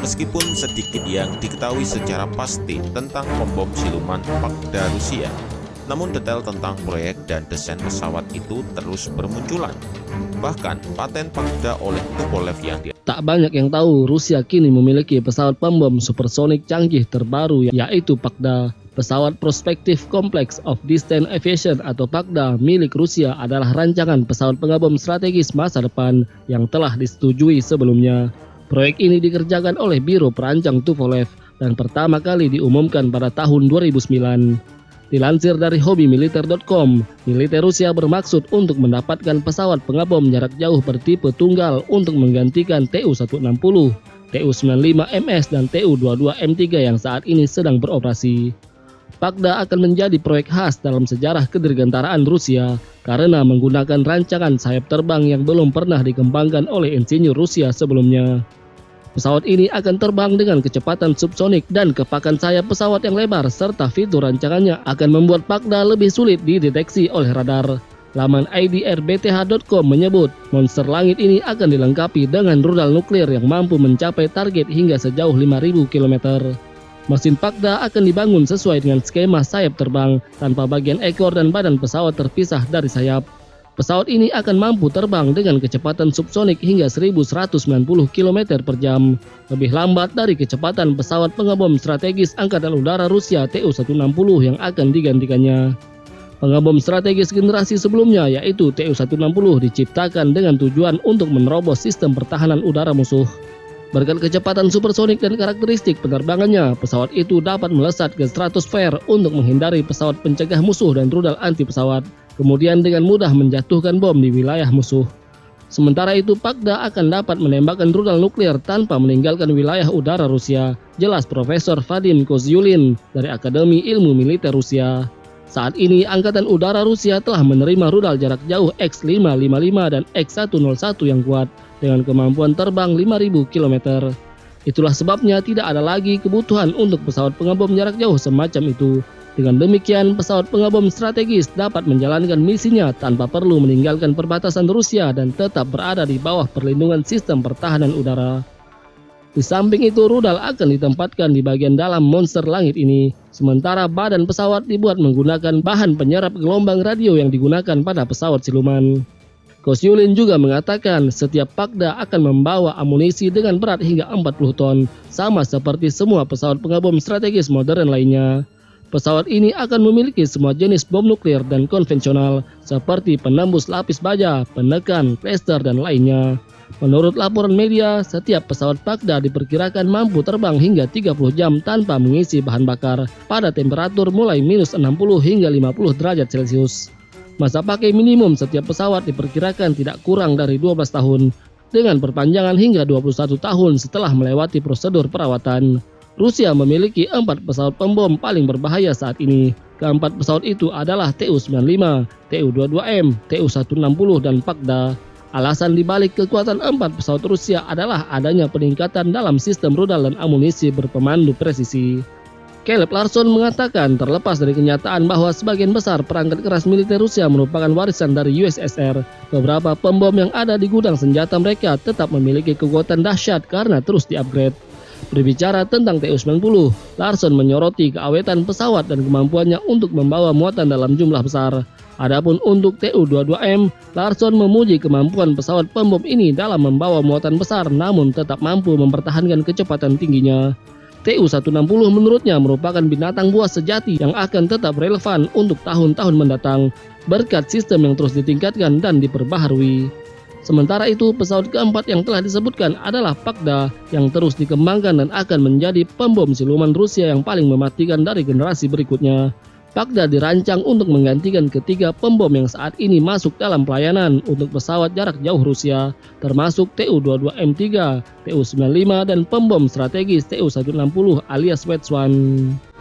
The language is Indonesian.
Meskipun sedikit yang diketahui secara pasti tentang pembom siluman Pagda Rusia, namun detail tentang proyek dan desain pesawat itu terus bermunculan. Bahkan paten Pagda oleh Tupolev yang Tak banyak yang tahu Rusia kini memiliki pesawat pembom supersonik canggih terbaru, yaitu Pagda. Pesawat Prospektif Complex of Distant Aviation atau Pagda milik Rusia adalah rancangan pesawat pengebom strategis masa depan yang telah disetujui sebelumnya. Proyek ini dikerjakan oleh Biro Perancang Tupolev dan pertama kali diumumkan pada tahun 2009. Dilansir dari hobimiliter.com, militer Rusia bermaksud untuk mendapatkan pesawat pengebom jarak jauh bertipe tunggal untuk menggantikan Tu-160, Tu-95MS dan Tu-22M3 yang saat ini sedang beroperasi. Pagda akan menjadi proyek khas dalam sejarah kedirgantaraan Rusia karena menggunakan rancangan sayap terbang yang belum pernah dikembangkan oleh insinyur Rusia sebelumnya. Pesawat ini akan terbang dengan kecepatan subsonik dan kepakan sayap pesawat yang lebar serta fitur rancangannya akan membuat Pagda lebih sulit dideteksi oleh radar. Laman idrbth.com menyebut monster langit ini akan dilengkapi dengan rudal nuklir yang mampu mencapai target hingga sejauh 5.000 km. Mesin Pagda akan dibangun sesuai dengan skema sayap terbang tanpa bagian ekor dan badan pesawat terpisah dari sayap. Pesawat ini akan mampu terbang dengan kecepatan subsonik hingga 1.190 km per jam, lebih lambat dari kecepatan pesawat pengebom strategis Angkatan Udara Rusia Tu-160 yang akan digantikannya. Pengebom strategis generasi sebelumnya yaitu Tu-160 diciptakan dengan tujuan untuk menerobos sistem pertahanan udara musuh. Berkat kecepatan supersonik dan karakteristik penerbangannya, pesawat itu dapat melesat ke stratosfer untuk menghindari pesawat pencegah musuh dan rudal anti pesawat, kemudian dengan mudah menjatuhkan bom di wilayah musuh. Sementara itu, Pagda akan dapat menembakkan rudal nuklir tanpa meninggalkan wilayah udara Rusia, jelas Profesor Vadim Kozyulin dari Akademi Ilmu Militer Rusia. Saat ini, Angkatan Udara Rusia telah menerima rudal jarak jauh X-555 dan X-101 yang kuat, dengan kemampuan terbang 5.000 km. Itulah sebabnya tidak ada lagi kebutuhan untuk pesawat pengebom jarak jauh semacam itu. Dengan demikian, pesawat pengebom strategis dapat menjalankan misinya tanpa perlu meninggalkan perbatasan Rusia dan tetap berada di bawah perlindungan sistem pertahanan udara. Di samping itu, rudal akan ditempatkan di bagian dalam monster langit ini, sementara badan pesawat dibuat menggunakan bahan penyerap gelombang radio yang digunakan pada pesawat siluman. Kozyulin juga mengatakan setiap Pagda akan membawa amunisi dengan berat hingga 40 ton, sama seperti semua pesawat pengebom strategis modern lainnya. Pesawat ini akan memiliki semua jenis bom nuklir dan konvensional, seperti penembus lapis baja, penekan, cluster, dan lainnya. Menurut laporan media, setiap pesawat Pagda diperkirakan mampu terbang hingga 30 jam tanpa mengisi bahan bakar, pada temperatur mulai minus 60 hingga 50 derajat Celcius. Masa pakai minimum setiap pesawat diperkirakan tidak kurang dari 12 tahun, dengan perpanjangan hingga 21 tahun setelah melewati prosedur perawatan. Rusia memiliki 4 pesawat pembom paling berbahaya saat ini. Keempat pesawat itu adalah Tu-95, Tu-22M, Tu-160, dan Pagda. Alasan dibalik kekuatan 4 pesawat Rusia adalah adanya peningkatan dalam sistem rudal dan amunisi berpemandu presisi. Caleb Larson mengatakan terlepas dari kenyataan bahwa sebagian besar perangkat keras militer Rusia merupakan warisan dari USSR, beberapa pembom yang ada di gudang senjata mereka tetap memiliki kekuatan dahsyat karena terus di-upgrade. Berbicara tentang Tu-90, Larson menyoroti keawetan pesawat dan kemampuannya untuk membawa muatan dalam jumlah besar. Adapun untuk Tu-22M, Larson memuji kemampuan pesawat pembom ini dalam membawa muatan besar namun tetap mampu mempertahankan kecepatan tingginya. Tu-160 menurutnya merupakan binatang buas sejati yang akan tetap relevan untuk tahun-tahun mendatang berkat sistem yang terus ditingkatkan dan diperbaharui. Sementara itu, pesawat keempat yang telah disebutkan adalah Pagda yang terus dikembangkan dan akan menjadi pembom siluman Rusia yang paling mematikan dari generasi berikutnya. Pagda dirancang untuk menggantikan ketiga pembom yang saat ini masuk dalam pelayanan untuk pesawat jarak jauh Rusia, termasuk Tu-22M3, Tu-95, dan pembom strategis Tu-160 alias Wedge 1.